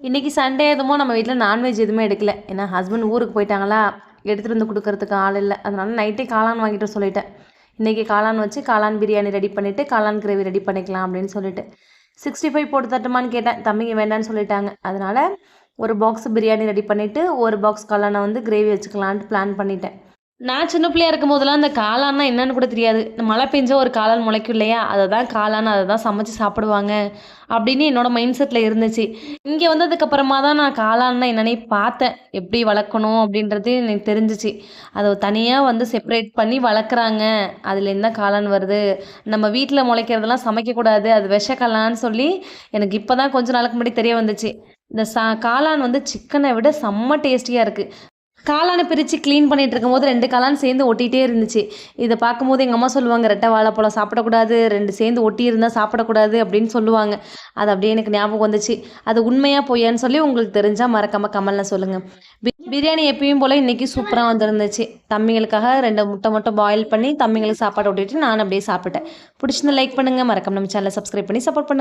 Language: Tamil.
இன்றைக்கி சண்டே எதுமோ நம்ம வீட்டில் நான்வெஜ் எதுவுமே எடுக்கல. ஏன்னா ஹஸ்பண்ட் ஊருக்கு போயிட்டாங்களா, எடுத்துகிட்டு வந்து கொடுக்கறதுக்கு ஆள் இல்லை. அதனால நைட்டே காளான் வாங்கிட்டு சொல்லிட்டேன். இன்றைக்கி காளான் வச்சு காளான் பிரியாணி ரெடி பண்ணிவிட்டு காளான் கிரேவி ரெடி பண்ணிக்கலாம் அப்படின்னு சொல்லிட்டு 65 போட்டு தட்டுமான்னு கேட்டேன். தம்பிங்க வேண்டான்னு சொல்லிட்டாங்க. அதனால் ஒரு பாக்ஸ் பிரியாணி ரெடி பண்ணிவிட்டு ஒரு பாக்ஸ் காளானை வந்து கிரேவி வச்சுக்கலான்ட்டு பிளான் பண்ணிட்டேன். நான் சின்ன பிள்ளையா இருக்கும் போதெல்லாம் அந்த காளான்னா என்னன்னு கூட தெரியாது. மழை பெஞ்சா ஒரு காளான் முளைக்கும் இல்லையா, அதை தான் காளான், அதை தான் சமைச்சு சாப்பிடுவாங்க அப்படின்னு என்னோட மைண்ட் செட்டில் இருந்துச்சு. இங்கே வந்ததுக்கப்புறமா தான் நான் காளான்னா என்னன்னே பார்த்தேன். எப்படி வளர்க்கணும் அப்படின்றது எனக்கு தெரிஞ்சிச்சு. அதை தனியாக வந்து செப்பரேட் பண்ணி வளர்க்குறாங்க. அதுலேருந்து தான் காளான் வருது. நம்ம வீட்டில் முளைக்கிறதெல்லாம் சமைக்கக்கூடாது, அது விஷக்காளான்னு சொல்லி எனக்கு இப்போ தான் கொஞ்ச நாளுக்கு முன்னாடி தெரிய வந்துச்சு. இந்த காளான் வந்து சிக்கனை விட செம்ம டேஸ்டியாக இருக்குது. காளானை பிரித்து க்ளீன் பண்ணிகிட்டு இருக்கும்போது 2 காளான் சேர்ந்து ஒட்டிகிட்டே இருந்துச்சு. இதை பார்க்கும்போது எங்கள் அம்மா சொல்லுவாங்க, ரெட்டை வாழைப்பழம் சாப்பிடக்கூடாது, 2 சேர்ந்து ஒட்டி இருந்தால் சாப்பிடக்கூடாது அப்படின்னு சொல்லுவாங்க. அது அப்படியே எனக்கு ஞாபகம் வந்துச்சு. அது உண்மையாக பொய்யான்னு சொல்லி உங்களுக்கு தெரிஞ்சால் மறக்காமல் கமெண்ட்டில் சொல்லுங்கள். பிரியாணி எப்பயும் போல் இன்றைக்கி சூப்பராக வந்துருந்துச்சு. தம்பிங்களுக்காக 2 முட்டை மட்டும் பாயில் பண்ணி தம்பிங்களுக்கு சாப்பாடு ஓட்டிட்டு நான் அப்படியே சாப்பிட்டேன். பிடிச்சிருந்தா லைக் பண்ணுங்கள், மறக்காம நம்ம சேனலை சப்ஸ்கிரைப் பண்ணி சப்போர்ட் பண்ணுங்கள்.